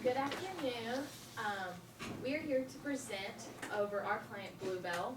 Good afternoon. We are here to present over our client Bluebell.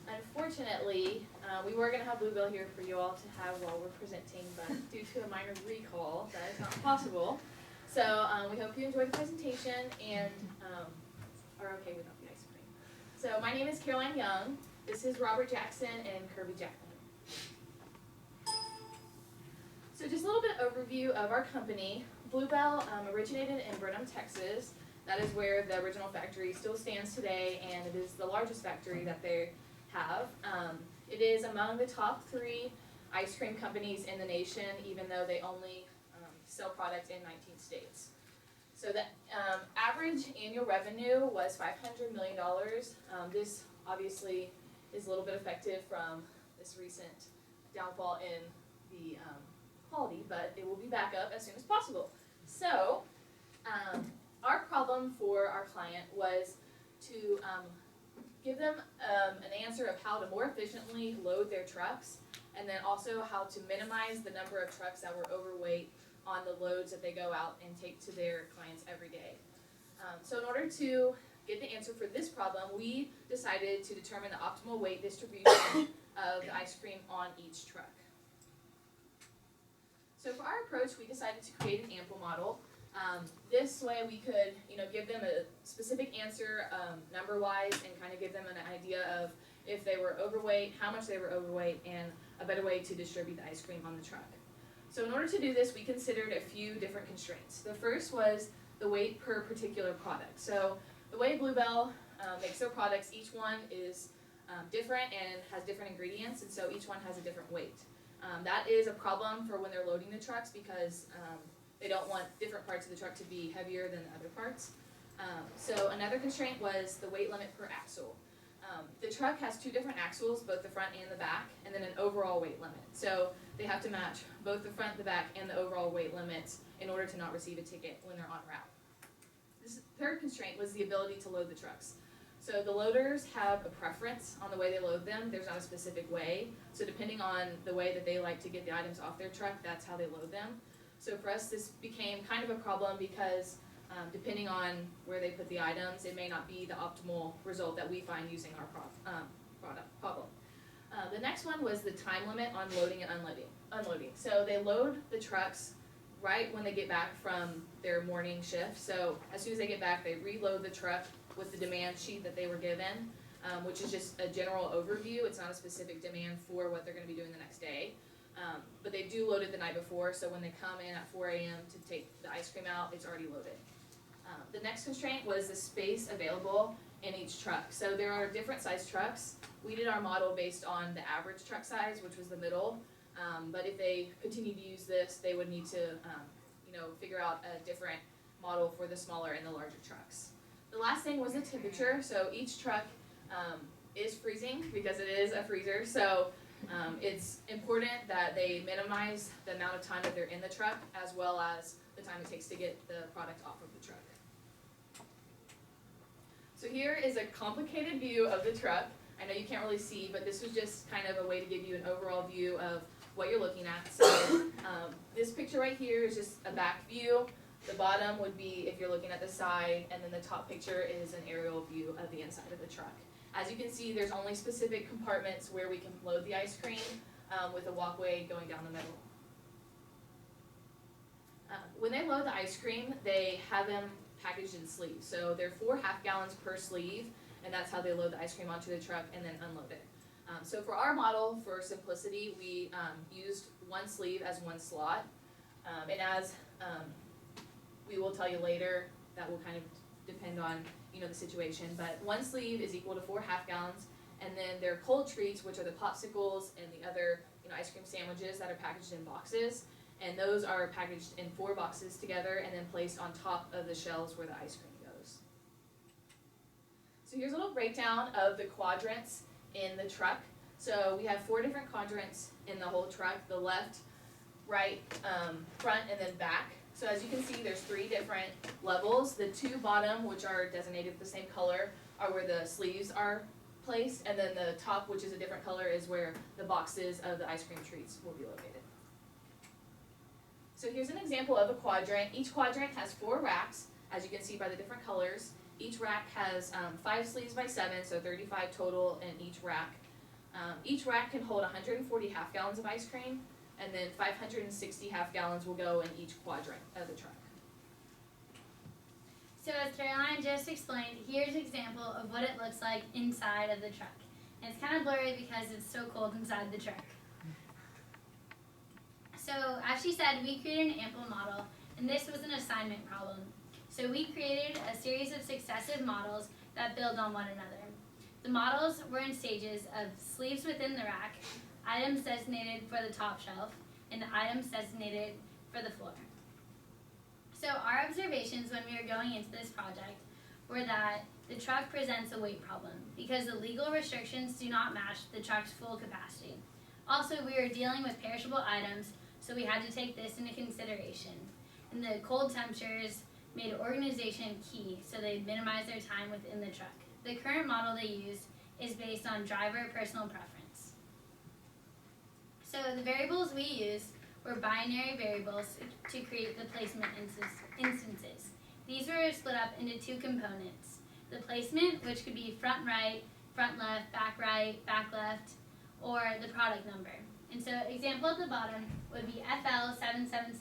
Unfortunately, we were going to have Bluebell here for you all to have while we're presenting, but due to a minor recall, that is not possible. So we hope you enjoyed the presentation and are okay without the ice cream. So my name is Caroline Young. This is Robert Jackson and Kirby Jackman. So just a little bit overview of our company. Bluebell originated in Brenham, Texas. That is where the original factory still stands today, and it is the largest factory that they have. It is among the top 3 ice cream companies in the nation, even though they only sell product in 19 states. So the average annual revenue was $500 million. This obviously is a little bit affected from this recent downfall in the quality, but it will be back up as soon as possible. So our problem for our client was to give them an answer of how to more efficiently load their trucks, and then also how to minimize the number of trucks that were overweight on the loads that they go out and take to their clients every day. So in order to get the answer for this problem, we decided to determine the optimal weight distribution of the ice cream on each truck. So for our approach, we decided to create an ample model. This way we could, give them a specific answer number-wise and kind of give them an idea of if they were overweight, how much they were overweight, and a better way to distribute the ice cream on the truck. So in order to do this, we considered a few different constraints. The first was the weight per particular product. So the way Bluebell makes their products, each one is different and has different ingredients, and so each one has a different weight. That is a problem for when they're loading the trucks because they don't want different parts of the truck to be heavier than the other parts. So another constraint was the weight limit per axle. The truck has 2 different axles, both the front and the back, and then an overall weight limit. So they have to match both the front, the back, and the overall weight limits in order to not receive a ticket when they're en route. This third constraint was the ability to load the trucks. So the loaders have a preference on the way they load them. There's not a specific way. So depending on the way that they like to get the items off their truck, that's how they load them. So for us, this became kind of a problem because depending on where they put the items, it may not be the optimal result that we find using our problem. The next one was the time limit on loading and unloading. So they load the trucks right when they get back from their morning shift. So as soon as they get back, they reload the truck with the demand sheet that they were given, which is just a general overview. It's not a specific demand for what they're going to be doing the next day. But they do load it the night before, so when they come in at 4 a.m. to take the ice cream out, it's already loaded. The next constraint was the space available in each truck. So there are different size trucks. We did our model based on the average truck size, which was the middle. But if they continue to use this, they would need to figure out a different model for the smaller and the larger trucks. The last thing was the temperature. So each truck is freezing because it is a freezer. So it's important that they minimize the amount of time that they're in the truck as well as the time it takes to get the product off of the truck. So here is a complicated view of the truck. I know you can't really see, but this was just kind of a way to give you an overall view of what you're looking at. So this picture right here is just a back view. The bottom would be if you're looking at the side, and then the top picture is an aerial view of the inside of the truck. As you can see, there's only specific compartments where we can load the ice cream with a walkway going down the middle. When they load the ice cream, they have them packaged in sleeves. So they're 4 half gallons per sleeve, and that's how they load the ice cream onto the truck and then unload it. So for our model, for simplicity, we used 1 sleeve as 1 slot. And as we will tell you later, that will kind of depend on the situation, but 1 sleeve is equal to 4 half gallons, and then their cold treats, which are the popsicles and the other ice cream sandwiches that are packaged in boxes, and those are packaged in 4 boxes together and then placed on top of the shelves where the ice cream goes. So here's a little breakdown of the quadrants in the truck. So we have 4 different quadrants in the whole truck: the left, right, front, and then back. So as you can see, there's 3 different levels. The 2 bottom, which are designated with the same color, are where the sleeves are placed, and then the top, which is a different color, is where the boxes of the ice cream treats will be located. So here's an example of a quadrant. Each quadrant has 4 racks. as you can see by the different colors. Each rack has 5 sleeves by 7, so 35 total in each rack. Each rack can hold 140 half gallons of ice cream, and then 560 half gallons will go in each quadrant of the truck. So as Caroline just explained, here's an example of what it looks like inside of the truck. And it's kind of blurry because it's so cold inside the truck. So as she said, we created an ample model, and this was an assignment problem. So we created a series of successive models that build on one another. The models were in stages of sleeves within the rack, items designated for the top shelf, and items designated for the floor. So our observations when we were going into this project were that the truck presents a weight problem because the legal restrictions do not match the truck's full capacity. Also, we were dealing with perishable items, so we had to take this into consideration. And the cold temperatures made organization key, so they minimized their time within the truck. The current model they used is based on driver personal preference. So the variables we used were binary variables to create the placement instances. These were split up into 2 components. The placement, which could be front right, front left, back left, or the product number. And so example at the bottom would be FL777,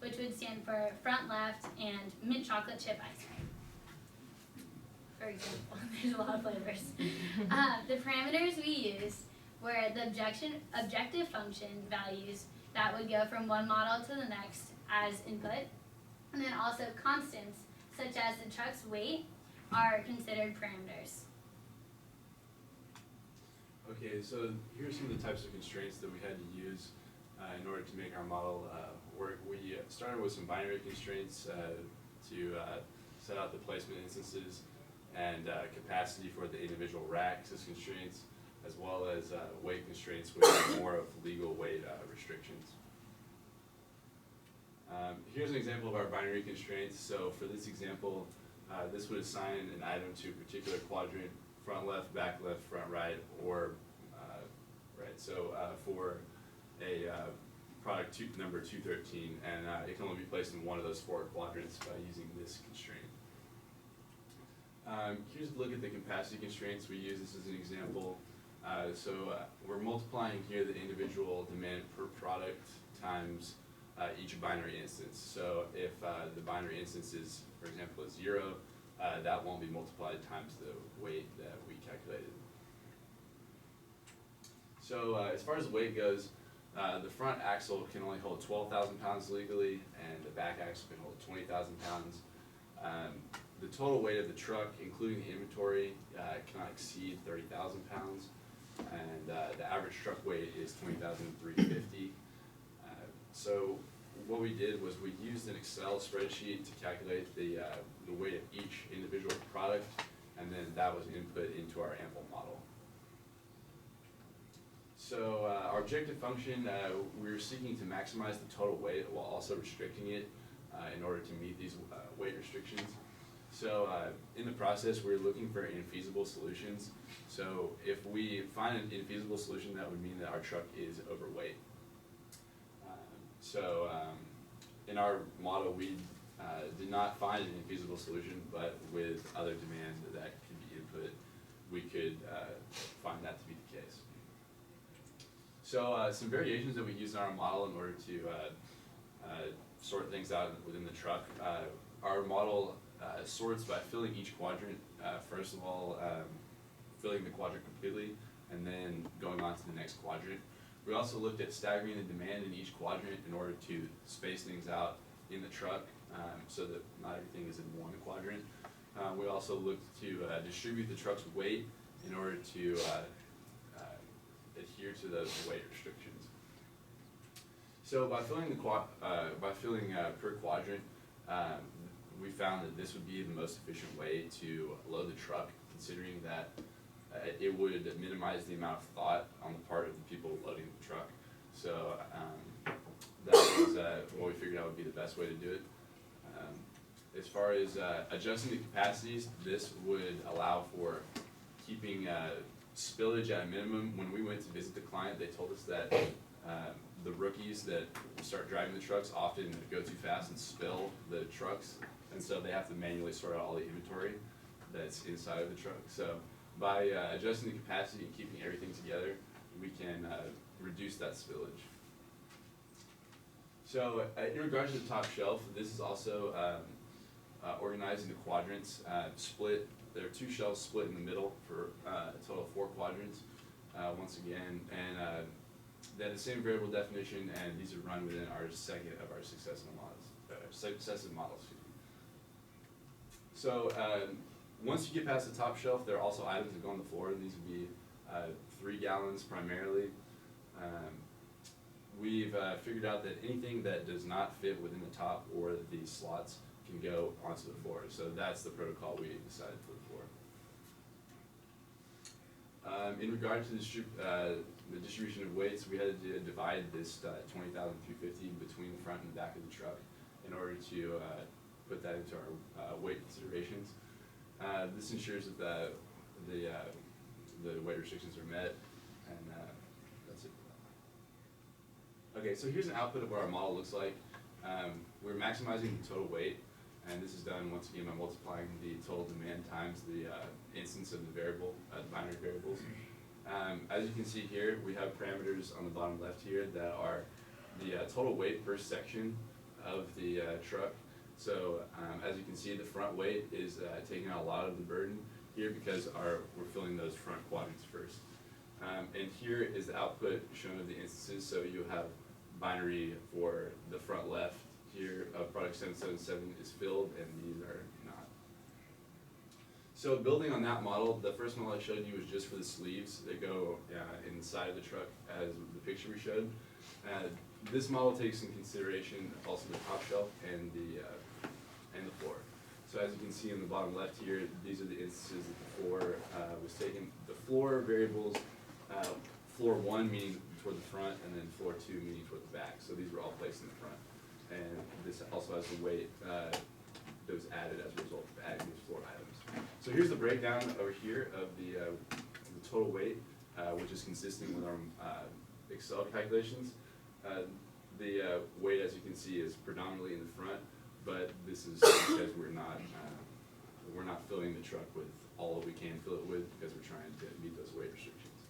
which would stand for front left and mint chocolate chip ice cream. For example, there's a lot of flavors. The parameters we used were the objective function values that would go from one model to the next as input, and then also constants such as the truck's weight are considered parameters. Okay, so here are some of the types of constraints that we had to use in order to make our model work. We started with some binary constraints to set out the placement instances and capacity for the individual racks as constraints, as well as weight constraints, which are more of legal weight restrictions. Here's an example of our binary constraints. So for this example, this would assign an item to a particular quadrant, front left, back left, front right, or right. So for a product number 213, and it can only be placed in one of those 4 quadrants by using this constraint. Here's a look at the capacity constraints we use. This is an example. We're multiplying here the individual demand per product times each binary instance. So if the binary instance is, for example, is 0, that won't be multiplied times the weight that we calculated. So as far as weight goes, the front axle can only hold 12,000 pounds legally, and the back axle can hold 20,000 pounds. The total weight of the truck, including the inventory, cannot exceed 30,000 pounds, and the average truck weight is 20,350. So what we did was we used an Excel spreadsheet to calculate the weight of each individual product, and then that was input into our ample model. So our objective function, we were seeking to maximize the total weight while also restricting it in order to meet these weight restrictions. So in the process, we're looking for infeasible solutions. So if we find an infeasible solution, that would mean that our truck is overweight. In our model, we did not find an infeasible solution, but with other demand that could be input, we could find that to be the case. So some variations that we use in our model in order to sort things out within the truck. Our model sorts by filling each quadrant. First of all, filling the quadrant completely, and then going on to the next quadrant. We also looked at staggering the demand in each quadrant in order to space things out in the truck so that not everything is in one quadrant. We also looked to distribute the truck's weight in order to adhere to those weight restrictions. So by filling per quadrant, we found that this would be the most efficient way to load the truck, considering that it would minimize the amount of thought on the part of the people loading the truck. So that was what we figured out would be the best way to do it. As far as adjusting the capacities, this would allow for keeping spillage at a minimum. When we went to visit the client, they told us that the rookies that start driving the trucks often go too fast and spill the trucks, and so they have to manually sort out all the inventory that's inside of the truck. So by adjusting the capacity and keeping everything together, we can reduce that spillage. So in regards to the top shelf, this is also organized into quadrants, split. There are 2 shelves split in the middle for a total of 4 quadrants. Once again, and they have the same variable definition, and these are run within our second of our successive models. Excexcessive models. So once you get past the top shelf, there are also items that go on the floor. These would be 3 gallons primarily. We've figured out that anything that does not fit within the top or the slots can go onto the floor. So that's the protocol we decided for the floor. In regard to the distribution of weights, we had to divide this 20,350 between the front and the back of the truck in order to put that into our weight considerations. This ensures that the weight restrictions are met, and that's it. Okay, so here's an output of what our model looks like. We're maximizing the total weight, and this is done once again by multiplying the total demand times the instance of the variable, the binary variables. As you can see here, we have parameters on the bottom left here that are the total weight per section of the truck. So as you can see, the front weight is taking out a lot of the burden here because we're filling those front quadrants first. And here is the output shown of the instances. So you have binary for the front left here of product 777 is filled, and these are not. So building on that model, the first model I showed you was just for the sleeves that go inside of the truck, as the picture we showed. This model takes into consideration also the top shelf and the floor. So as you can see in the bottom left here, these are the instances that the floor was taken. The floor variables, floor 1 meaning toward the front, and then floor 2 meaning toward the back. So these were all placed in the front. And this also has the weight that was added as a result of adding these floor items. So here's the breakdown over here of the total weight, which is consistent with our Excel calculations. The weight, as you can see, is predominantly in the front, but this is because we're not filling the truck with all that we can fill it with because we're trying to meet those weight restrictions.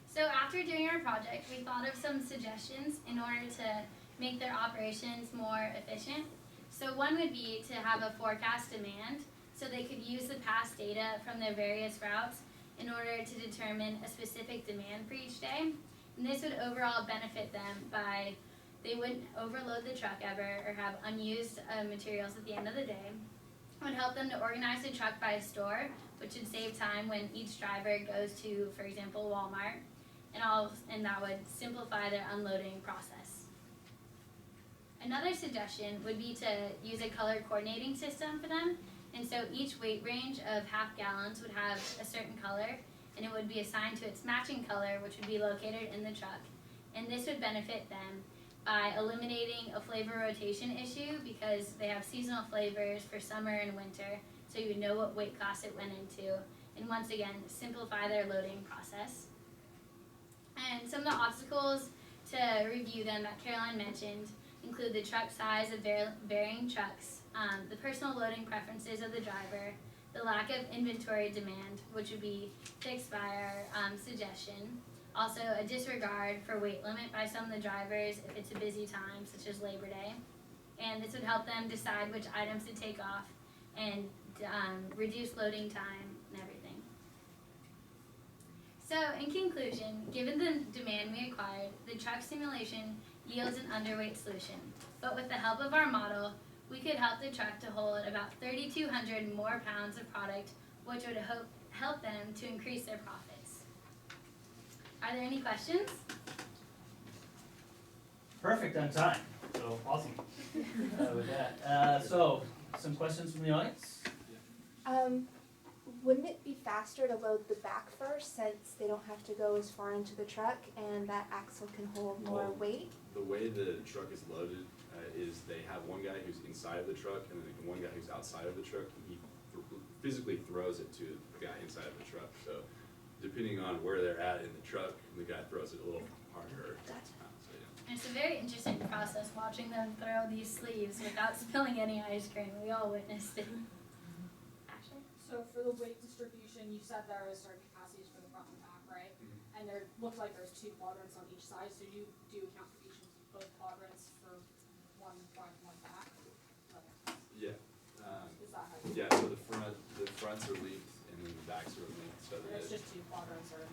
So after doing our project, we thought of some suggestions in order to make their operations more efficient. So one would be to have a forecast demand, so they could use the past data from their various routes in order to determine a specific demand for each day. And this would overall benefit them by they wouldn't overload the truck ever or have unused materials at the end of the day. It would help them to organize the truck by store, which would save time when each driver goes to, for example, Walmart, and that would simplify their unloading process. Another suggestion would be to use a color coordinating system for them, and so each weight range of half gallons would have a certain color, and it would be assigned to its matching color, which would be located in the truck. And this would benefit them by eliminating a flavor rotation issue because they have seasonal flavors for summer and winter, so you would know what weight class it went into, and once again, simplify their loading process. And some of the obstacles to review them that Caroline mentioned include the truck size of varying trucks, the personal loading preferences of the driver, the lack of inventory demand, which would be fixed by our suggestion, also a disregard for weight limit by some of the drivers if it's a busy time, such as Labor Day, and this would help them decide which items to take off and reduce loading time and everything. So in conclusion, given the demand we acquired, the truck simulation yields an underweight solution, but with the help of our model, we could help the truck to hold about 3,200 more pounds of product, which would help them to increase their profits. Are there any questions? Perfect on time, so awesome with that. So, some questions from the audience? Wouldn't it be faster to load the back first since they don't have to go as far into the truck and that axle can hold more weight? The way the truck is loaded is they have one guy who's inside of the truck and then one guy who's outside of the truck, and he physically throws it to the guy inside of the truck. So depending on where they're at in the truck, the guy throws it a little harder. Gotcha. So, yeah. And it's a very interesting process watching them throw these sleeves without spilling any ice cream. We all witnessed it. Ashley? So for the weight distribution, you said there was certain capacities for the front and back, right? Mhm. And there looked like there's 2 quadrants on each side, so you do account for each of both quadrants for one front, one back? Okay. Yeah. Is that how you? Yeah, so the fronts are linked and then the backs are linked, so And that it's just 2 quadrants or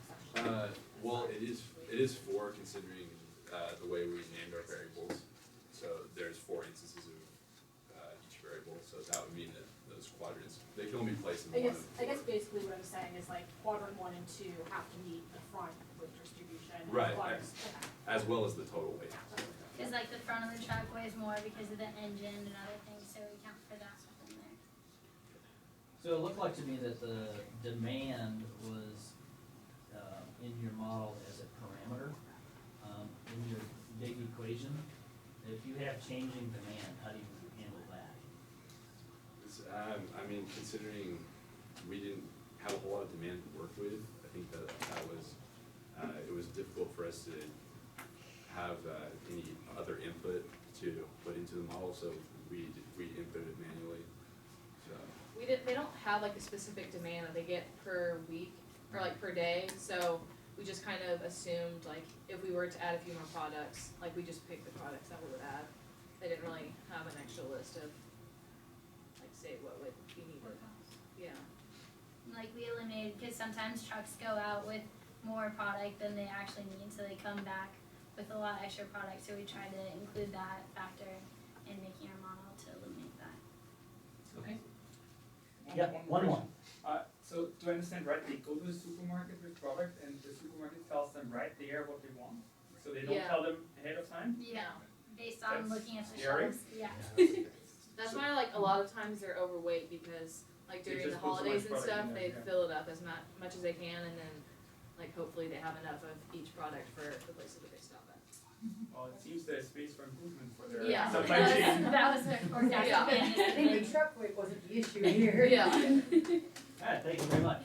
section? well, it is 4 considering the way we named our variables. So there's 4 instances of each variable, so that would mean that those quadrants, they can only be placed in I one guess, of I 4. guess basically what I'm saying is like quadrant 1 and 2 have to meet the front weight distribution. And Right, quadrants- okay. As well as the total weight. Because like the front of the truck weighs more because of the engine and other things, so we count for that within there. So it looked like to me that the demand was in your model as a parameter, in your big equation. If you have changing demand, how do you handle that? I mean, considering we didn't have a whole lot of demand to work with, I think that was, it was difficult for us to have any other input to put into the model, so we inputted manually, so. They don't have like a specific demand that they get per week or like per day, so we just kind of assumed like if we were to add a few more products, like we just picked the products that we would add. They didn't really have an extra list of like say what would be needed. Yeah. Like we eliminated, because sometimes trucks go out with more product than they actually need, so they come back with a lot extra product, so we try to include that factor in making our model to eliminate that. Okay. One- Yeah, one more. So do I understand right, they go to the supermarket with product and the supermarket tells them right there what they want? So they don't Yeah. tell them ahead of time? Yeah, based on That's looking at the scary. shelves, yeah. That's why like a lot of times they're overweight because like They during the just put so holidays much and product stuff, in there, they yeah. fill it up as much as they can and then like hopefully they have enough of each product for the places that they stop at. Well, it seems there's space for improvement for their Yeah. supply chain. That was our forecast. Yeah. I think the truck weight wasn't the issue here. Yeah. All right, thank you very much.